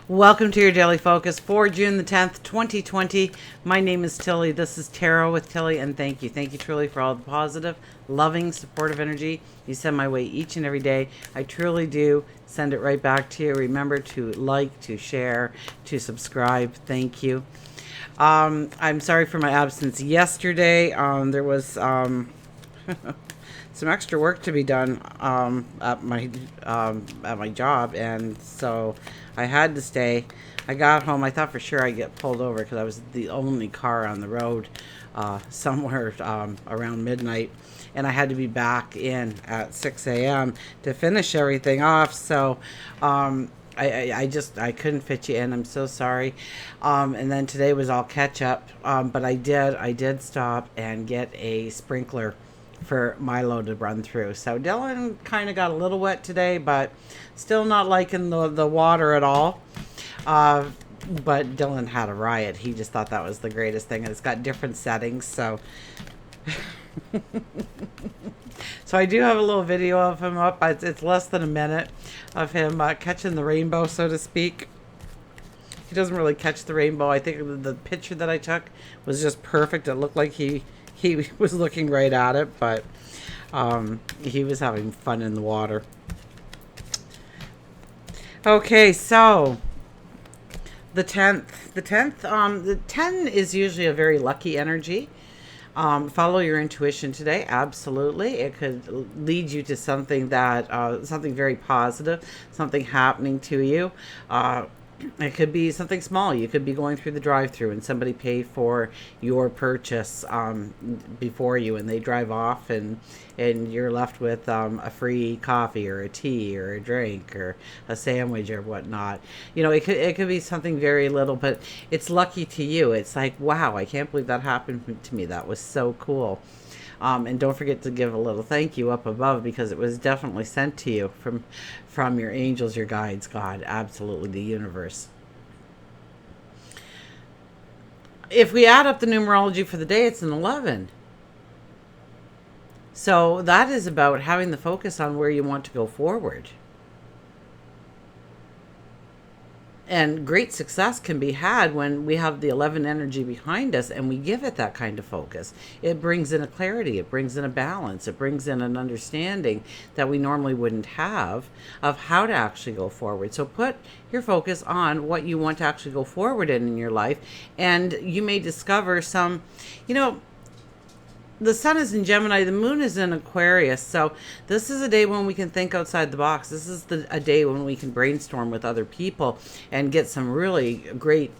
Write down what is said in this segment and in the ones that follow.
Welcome to your daily focus for June the 10th, 2020. My name is Tilly. This is Tarot with Tilly, and thank you. Thank you truly for all the positive, loving, supportive energy you send my way each and every day. I truly do send it right back to you. Remember to like, to share, to subscribe. Thank you. I'm sorry for my absence yesterday. There was some extra work to be done at my job, and so I had to stay. I got home. I thought for sure I'd get pulled over because I was the only car on the road somewhere around midnight, and I had to be back in at 6 a.m. to finish everything off. So I couldn't fit you in. I'm so sorry. And then today was all catch up. But I did stop and get a sprinkler for Milo to run through. So Dylan kind of got a little wet today, but still not liking the water at all. But Dylan had a riot. He just thought that was the greatest thing. And it's got different settings. So so I do have a little video of him up. It's less than a minute of him catching the rainbow, so to speak. He doesn't really catch the rainbow. I think the picture that I took was just perfect. It looked like he was looking right at it, but he was having fun in the water. Okay, so the 10th. The 10 is usually a very lucky energy. Follow your intuition today. Absolutely. It could lead you to something that, something very positive, something happening to you. It could be something small. You could be going through the drive-thru and somebody paid for your purchase before you, and they drive off, and you're left with a free coffee or a tea or a drink or a sandwich or whatnot. You know, it could be something very little, but it's lucky to you. It's like, wow, I can't believe that happened to me. That was so cool. And don't forget to give a little thank you up above, because it was definitely sent to you from your angels, your guides, God, absolutely the universe. If we add up the numerology for the day, it's an 11. So that is about having the focus on where you want to go forward. And great success can be had when we have the 11 energy behind us and we give it that kind of focus. It brings in a clarity, it brings in a balance, it brings in an understanding that we normally wouldn't have of how to actually go forward. So put your focus on what you want to actually go forward in your life, and you may discover some, the sun is in Gemini, the moon is in Aquarius, so this is a day when we can think outside the box. This is a day when we can brainstorm with other people and get some really great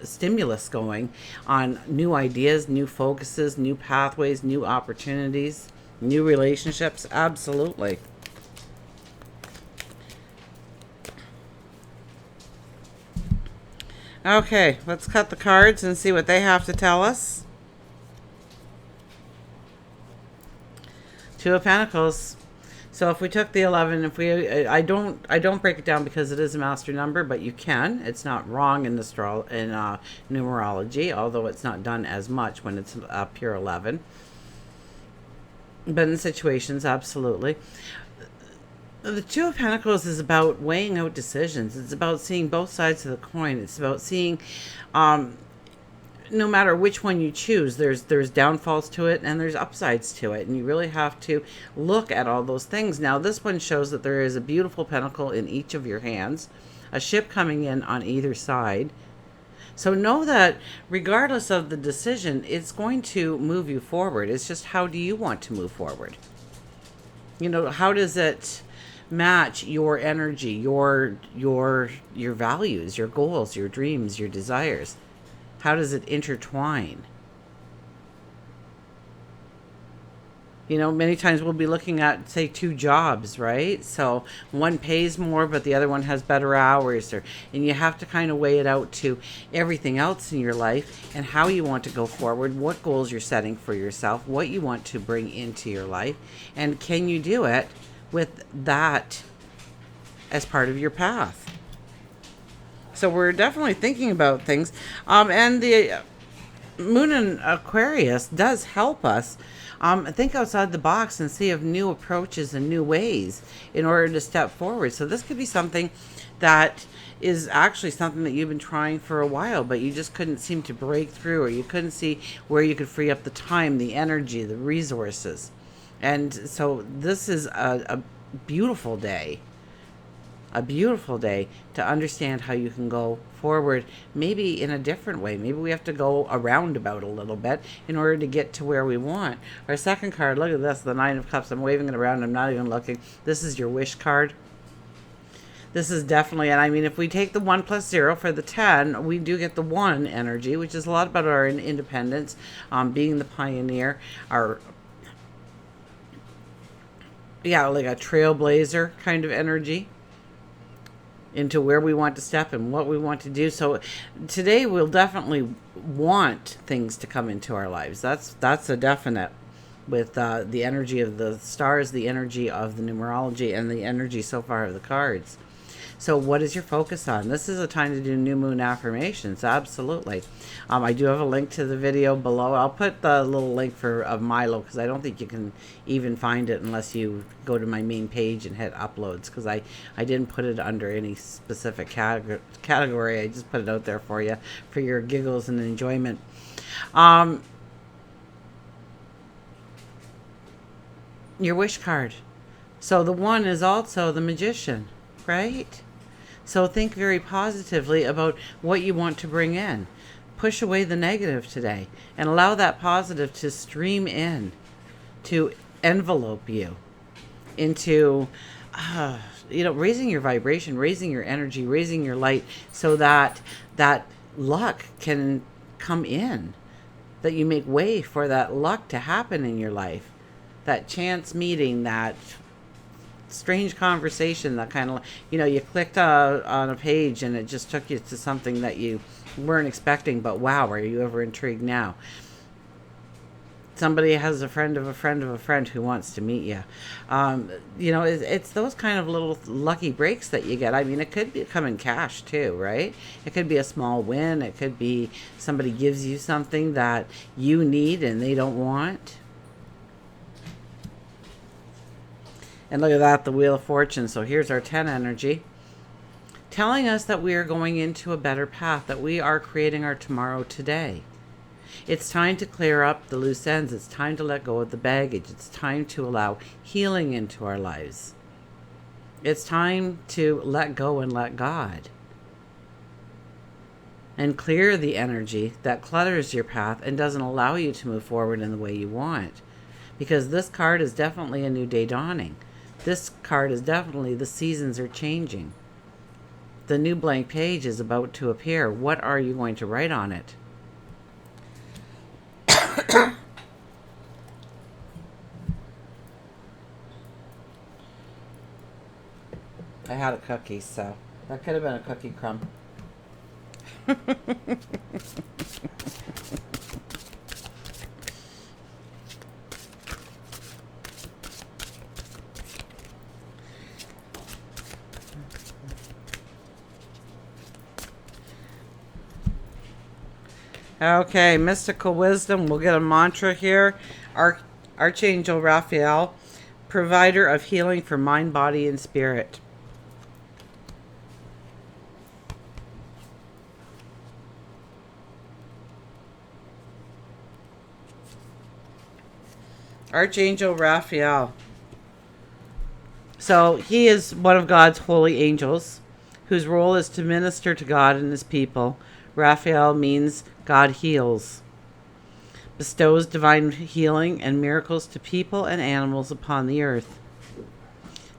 stimulus going on new ideas, new focuses, new pathways, new opportunities, new relationships. Absolutely. Okay, let's cut the cards and see what they have to tell us. Two of Pentacles. So if we took the 11, I don't break it down because it is a master number, but you can. It's not wrong in numerology, although it's not done as much when it's a pure 11. But in situations, absolutely. The Two of Pentacles is about weighing out decisions. It's about seeing both sides of the coin. It's about seeing no matter which one you choose, there's downfalls to it and there's upsides to it, and you really have to look at all those things. Now this one shows that there is a beautiful pentacle in each of your hands, a ship coming in on either side. So know that regardless of the decision, it's going to move you forward. It's just, how do you want to move forward? How does it match your energy, your values, your goals, your dreams, your desires? How does it intertwine? Many times we'll be looking at, say, two jobs, right? So one pays more, but the other one has better hours, and you have to kind of weigh it out to everything else in your life and how you want to go forward, what goals you're setting for yourself, what you want to bring into your life, and can you do it with that as part of your path? So we're definitely thinking about things. And the moon in Aquarius does help us think outside the box and see of new approaches and new ways in order to step forward. So this could be something that is actually something that you've been trying for a while, but you just couldn't seem to break through, or you couldn't see where you could free up the time, the energy, the resources. And so this is a beautiful day, a beautiful day to understand how you can go forward, maybe in a different way. Maybe we have to go a roundabout a little bit in order to get to where we want. Our second card, look at this, the Nine of Cups. I'm waving it around. I'm not even looking. This is your wish card. This is definitely, and I mean, if we take the 1 plus 0 for the 10, we do get the 1 energy, which is a lot about our independence, being the pioneer, our, yeah, like a trailblazer kind of energy into where we want to step and what we want to do. So today we'll definitely want things to come into our lives. That's a definite, with the energy of the stars, the energy of the numerology, and the energy so far of the cards. So what is your focus on? This is a time to do new moon affirmations. Absolutely. I do have a link to the video below. I'll put the little link of Milo, because I don't think you can even find it unless you go to my main page and hit uploads, because I didn't put it under any specific category. I just put it out there for you, for your giggles and enjoyment. Your wish card. So the 1 is also the Magician, right? So think very positively about what you want to bring in. Push away the negative today and allow that positive to stream in, to envelope you into, raising your vibration, raising your energy, raising your light, so that that luck can come in, that you make way for that luck to happen in your life. That chance meeting, that strange conversation, that kind of, you clicked on a page and it just took you to something that you weren't expecting, but wow, are you ever intrigued now? Somebody has a friend of a friend of a friend who wants to meet you. It's those kind of little lucky breaks that you get. I mean, it could come in cash too, right? It could be a small win. It could be somebody gives you something that you need and they don't want. And look at that, the Wheel of Fortune. So here's our 10 energy, telling us that we are going into a better path, that we are creating our tomorrow today. It's time to clear up the loose ends. It's time to let go of the baggage. It's time to allow healing into our lives. It's time to let go and let God. And clear the energy that clutters your path and doesn't allow you to move forward in the way you want. Because this card is definitely a new day dawning. This card is definitely the seasons are changing. The new blank page is about to appear. What are you going to write on it? I had a cookie, so that could have been a cookie crumb. Okay, mystical wisdom. We'll get a mantra here. Archangel Raphael, provider of healing for mind, body, and spirit. Archangel Raphael. So he is one of God's holy angels, whose role is to minister to God and his people. Raphael means God heals, bestows divine healing and miracles to people and animals upon the earth.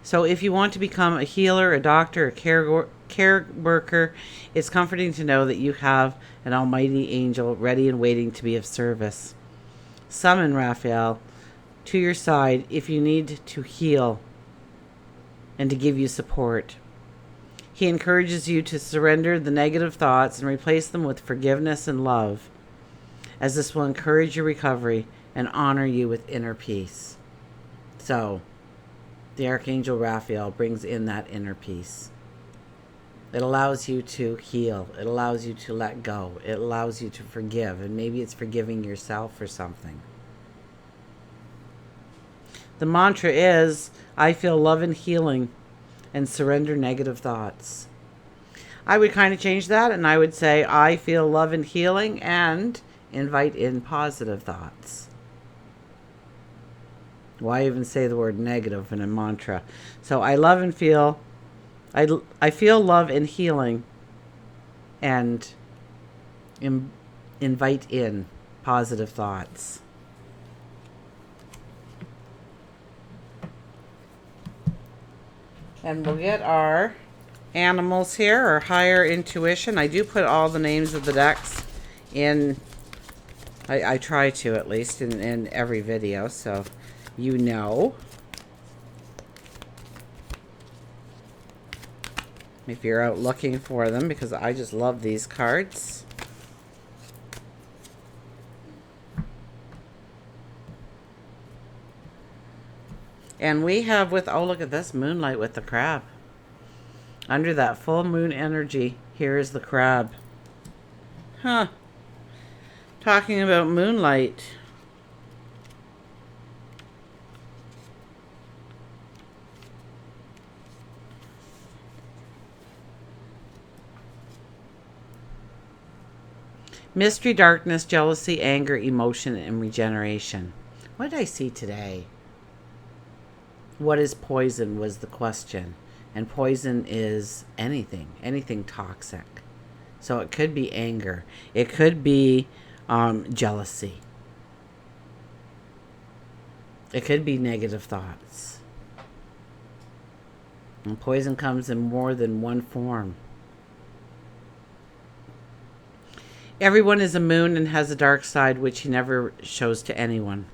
So if you want to become a healer, a doctor, a care worker, it's comforting to know that you have an almighty angel ready and waiting to be of service. Summon Raphael to your side if you need to heal and to give you support. He encourages you to surrender the negative thoughts and replace them with forgiveness and love, as this will encourage your recovery and honor you with inner peace. So, the Archangel Raphael brings in that inner peace. It allows you to heal. It allows you to let go. It allows you to forgive. And maybe it's forgiving yourself for something. The mantra is, I feel love and healing and surrender negative thoughts. I would kind of change that and I would say, I feel love and healing and invite in positive thoughts. Why even say the word negative in a mantra? So I love and feel, I feel love and healing and invite in positive thoughts. And we'll get our animals here, our higher intuition. I do put all the names of the decks in, I try to at least, in every video, so you know. If you're out looking for them, because I just love these cards. And we have with, oh, look at this, moonlight with the crab. Under that full moon energy, here is the crab. Huh. Talking about moonlight. Mystery, darkness, jealousy, anger, emotion, and regeneration. What did I see today? What is poison was the question. And poison is anything toxic. So it could be anger. It could be jealousy. It could be negative thoughts. And poison comes in more than one form. Everyone is a moon and has a dark side which he never shows to anyone.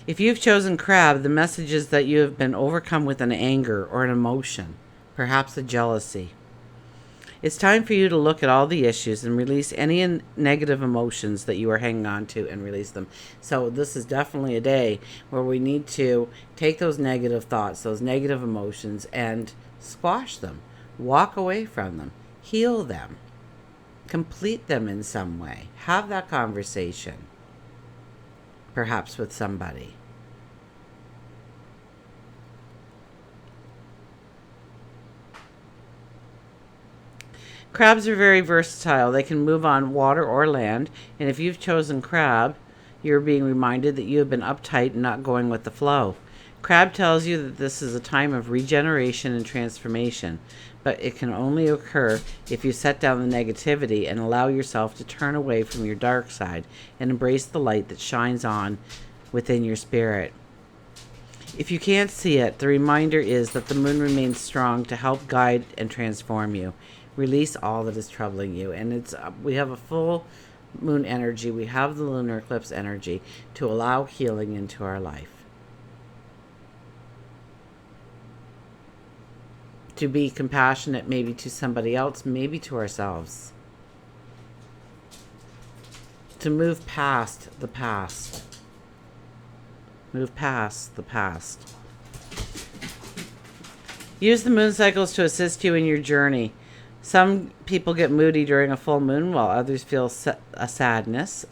If you've chosen crab, the message is that you have been overcome with an anger or an emotion, perhaps a jealousy. It's time for you to look at all the issues and release any negative emotions that you are hanging on to and release them. So this is definitely a day where we need to take those negative thoughts, those negative emotions, and squash them, walk away from them, heal them, complete them in some way. Have that conversation, perhaps with somebody. Crabs are very versatile. They can move on water or land. And if you've chosen crab, you're being reminded that you have been uptight and not going with the flow. Crab tells you that this is a time of regeneration and transformation, but it can only occur if you set down the negativity and allow yourself to turn away from your dark side and embrace the light that shines on within your spirit. If you can't see it, the reminder is that the moon remains strong to help guide and transform you. Release all that is troubling you. And it's we have a full moon energy. We have the lunar eclipse energy to allow healing into our life. To be compassionate maybe to somebody else, maybe to ourselves. To move past the past. Move past the past. Use the moon cycles to assist you in your journey. Some people get moody during a full moon while others feel a sadness.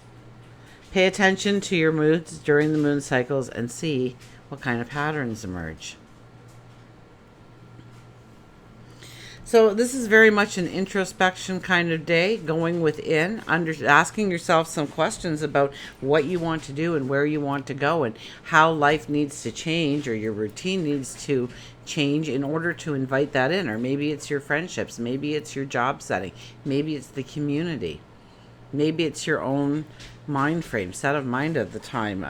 Pay attention to your moods during the moon cycles and see what kind of patterns emerge. So this is very much an introspection kind of day, going within, asking yourself some questions about what you want to do and where you want to go and how life needs to change or your routine needs to change in order to invite that in. Or maybe it's your friendships, maybe it's your job setting, maybe it's the community, maybe it's your own mind frame, set of mind at the time,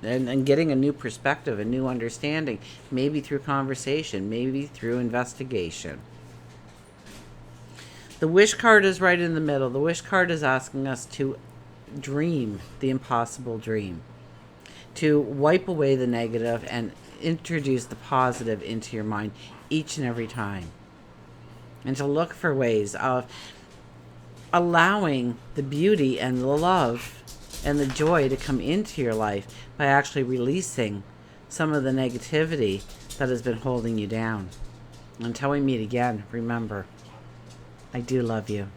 and getting a new perspective, a new understanding, maybe through conversation, maybe through investigation. The wish card is right in the middle. The wish card is asking us to dream the impossible dream, to wipe away the negative and introduce the positive into your mind each and every time, and to look for ways of allowing the beauty and the love and the joy to come into your life by actually releasing some of the negativity that has been holding you down. Until we meet again, remember, I do love you.